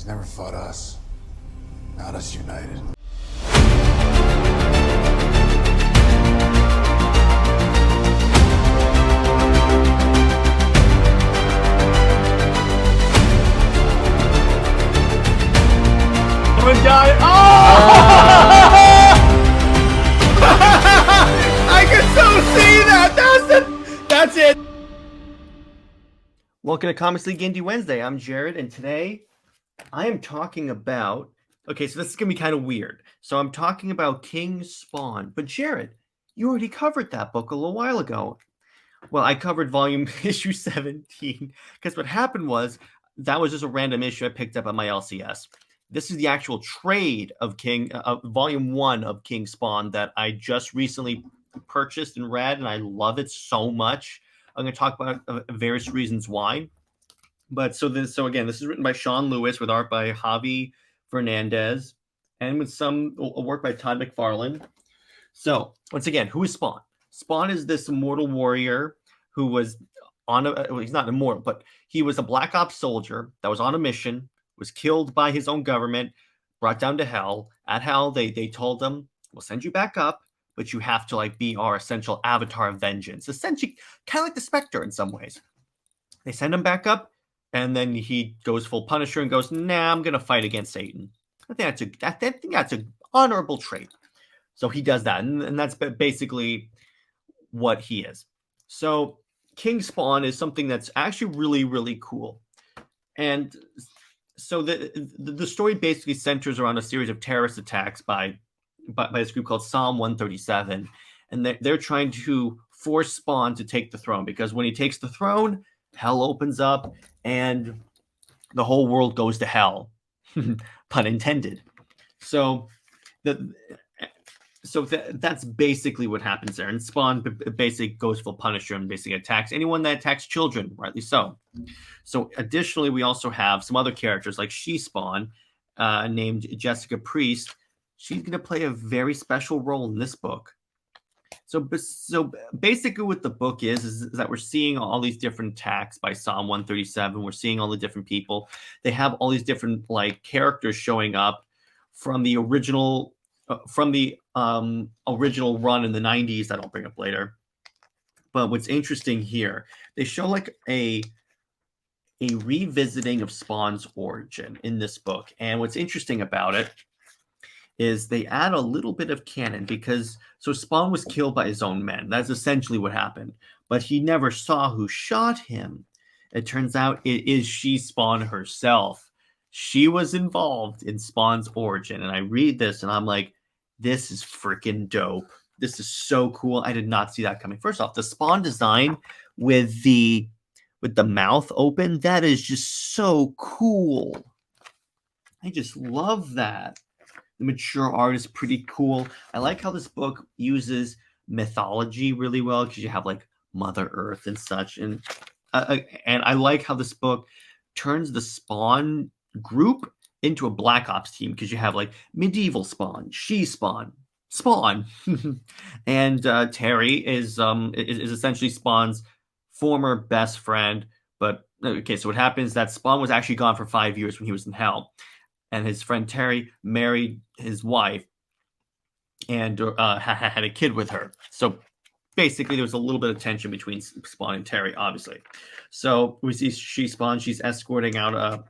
He's never fought us. Not us united. Die. Oh! I can so see that. That's it. Welcome to Comics League Indie Wednesday. I'm Jared, and today I am talking about. Okay, so this is gonna be kind of weird. So I'm talking about King Spawn, but Jared, you already covered that book a little while ago. Well, I covered volume issue 17 because what happened was that was just a random issue I picked up at my LCS. This is the actual trade of Volume 1 of King Spawn that I just recently purchased and read, and I love it so much. I'm going to talk about various reasons why. But so again, this is written by Sean Lewis with art by Javi Fernandez and with some work by Todd McFarlane. So once again, who is Spawn? Spawn is this immortal warrior who was he's not immortal, but he was a Black Ops soldier that was on a mission, was killed by his own government, brought down to Hell. At Hell, they told him, we'll send you back up, but you have to be our essential avatar of vengeance. Essentially, kind of like the Spectre in some ways. They send him back up, and then he goes full Punisher and goes, nah, I'm going to fight against Satan. I think that's an honorable trait. So he does that, and that's basically what he is. So King Spawn is something that's actually really, really cool. And so the story basically centers around a series of terrorist attacks by this group called Psalm 137, and they're trying to force Spawn to take the throne, because when he takes the throne, hell opens up and the whole world goes to hell, pun intended. So that's basically what happens there, and Spawn basically goes full Punisher and basically attacks anyone that attacks children, rightly so. So additionally, we also have some other characters like She-Spawn, named Jessica Priest. She's going to play a very special role in this book. So basically what the book is that we're seeing all these different attacks by Psalm 137. We're seeing all the different people. They have all these different characters showing up from the original original run in the 90s that I'll bring up later. But what's interesting here, they show a revisiting of Spawn's origin in this book. And what's interesting about it is they add a little bit of canon, because Spawn was killed by his own men. That's essentially what happened. But he never saw who shot him. It turns out it is She-Spawn herself. She was involved in Spawn's origin. And I read this and I'm like, this is freaking dope. This is so cool. I did not see that coming. First off, the Spawn design with the mouth open, that is just so cool. I just love that. The mature art is pretty cool. I like how this book uses mythology really well, because you have Mother Earth and such. And I like how this book turns the Spawn group into a Black Ops team, because you have medieval Spawn, She-Spawn, Spawn, and Terry is essentially Spawn's former best friend. But okay, so what happens is that Spawn was actually gone for 5 years when he was in Hell, and his friend Terry married his wife and had a kid with her. So basically, there was a little bit of tension between Spawn and Terry, obviously. So we see She-Spawn. She's escorting out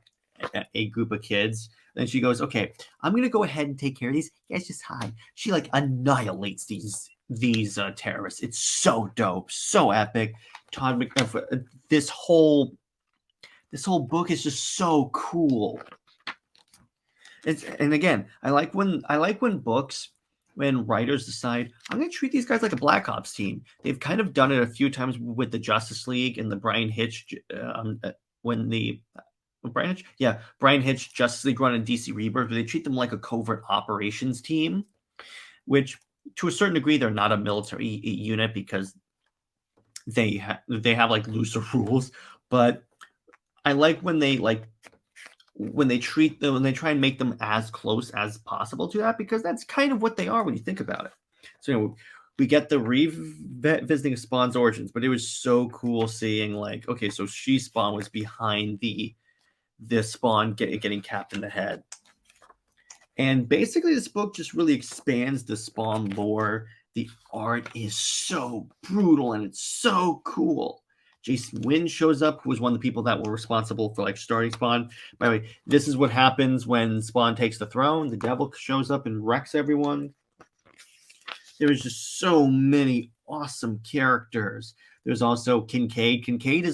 a group of kids. Then she goes, okay, I'm going to go ahead and take care of these. Guys, just hide. She annihilates these terrorists. It's so dope, so epic. Todd McFarlane, this whole book is just so cool. And again, I like when writers decide, I'm going to treat these guys like a Black Ops team. They've kind of done it a few times with the Justice League and the Brian Hitch Brian Hitch Justice League run in DC Rebirth, but they treat them like a covert operations team, which to a certain degree they're not a military unit, because they have looser rules. But I like when they treat them, when they try and make them as close as possible to that, because that's kind of what they are when you think about it. So we get the revisiting of Spawn's origins, but it was so cool seeing okay, so She-Spawn was behind this Spawn getting capped in the head. And basically, this book just really expands the Spawn lore. The art is so brutal and it's so cool. Jason Wynn shows up, who was one of the people that were responsible for like starting Spawn. By the way, this is what happens when Spawn takes the throne. The devil shows up and wrecks everyone. There's just so many awesome characters. There's also Kincaid. Kincaid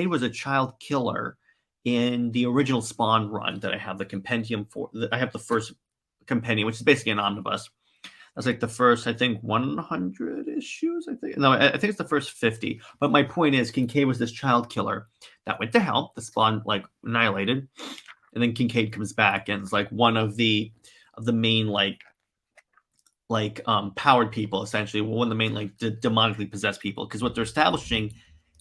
was a child killer in the original Spawn run that I have the compendium for. I have the first compendium, which is basically an omnibus. That's like the first, I think, 100 issues. I think it's the first 50. But my point is, Kincaid was this child killer that went to hell. The Spawn like annihilated, and then Kincaid comes back and is like one of the main powered people, essentially. One of the main like demonically possessed people, because what they're establishing,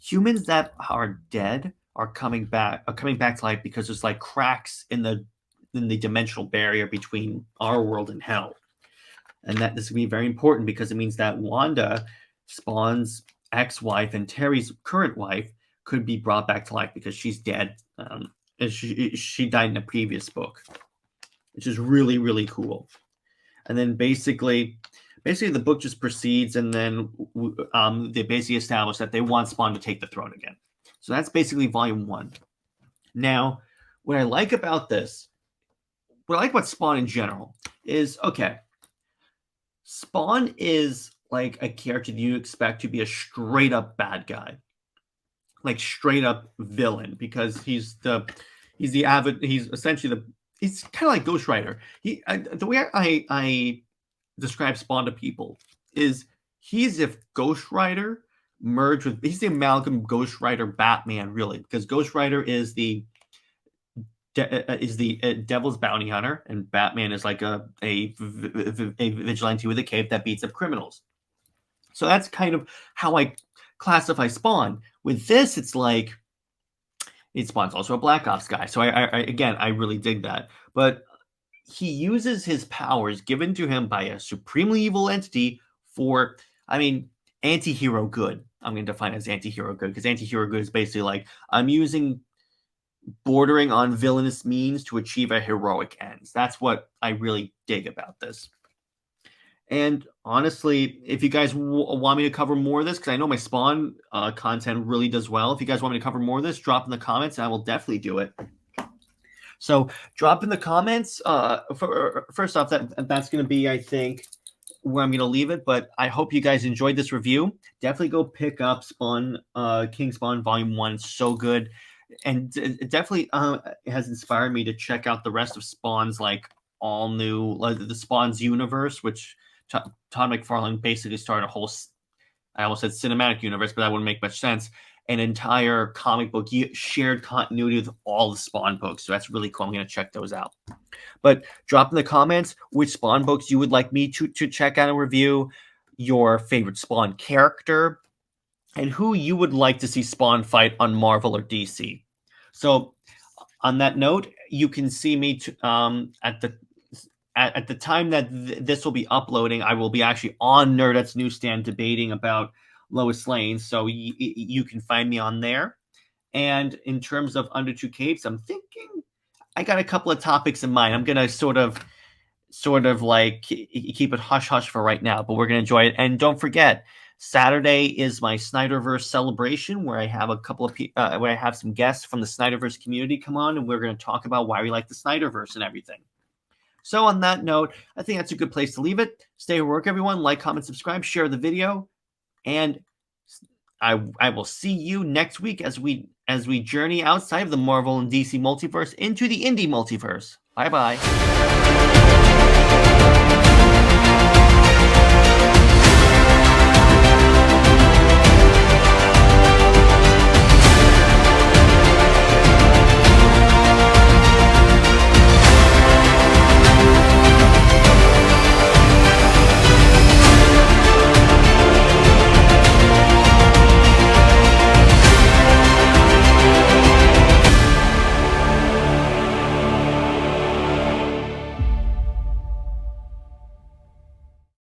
humans that are dead are coming back to life because there's like cracks in the dimensional barrier between our world and hell. And that this will be very important because it means that Wanda, Spawn's ex-wife, and Terry's current wife could be brought back to life because she's dead. And she died in a previous book, which is really, really cool. And then basically the book just proceeds, and then they basically establish that they want Spawn to take the throne again. So that's basically volume 1. Now, what I like about Spawn in general is, okay, Spawn is like a character you expect to be a straight up bad guy, like straight up villain, because he's essentially he's kind of like Ghost Rider. The way I describe Spawn to people is he's if Ghost Rider merged with, he's the amalgam Ghost Rider Batman, really, because Ghost Rider is the devil's bounty hunter, and Batman is like a vigilante with a cape that beats up criminals. So that's kind of how I classify Spawn. With this, it's like Spawn's also a Black Ops guy. So I really dig that. But he uses his powers given to him by a supremely evil entity for, anti-hero good. I'm going to define it as anti-hero good, because anti-hero good is basically like, I'm using bordering on villainous means to achieve a heroic ends. That's what I really dig about this. And honestly, if you guys want me to cover more of this, because I know my Spawn content really does well, if you guys want me to cover more of this, drop in the comments and I will definitely do it. So drop in the comments. First off, that's going to be, I think, where I'm going to leave it. But I hope you guys enjoyed this review. Definitely go pick up Spawn, King Spawn Volume 1. It's so good. And it definitely has inspired me to check out the rest of Spawn's like all new, like the Spawn's universe, which Todd McFarlane basically started a whole, I almost said cinematic universe, but that wouldn't make much sense. An entire comic book shared continuity with all the Spawn books. So that's really cool. I'm going to check those out. But drop in the comments which Spawn books you would like me to check out and review, your favorite Spawn character, and who you would like to see Spawn fight on Marvel or DC. So on that note, you can see me at the time that this will be uploading, I will be actually on Nerdette's newsstand debating about Lois Lane. So you can find me on there. And in terms of Under Two Capes, I'm thinking I got a couple of topics in mind. I'm going to sort of like keep it hush hush for right now, but we're going to enjoy it. And don't forget, Saturday is my Snyderverse celebration, where I have a couple of where I have some guests from the Snyderverse community come on, and we're going to talk about why we like the Snyderverse and everything. So on that note, I think that's a good place to leave it. Stay at work, everyone. Like, comment, subscribe, share the video, and I will see you next week as we journey outside of the Marvel and DC multiverse into the indie multiverse. Bye bye.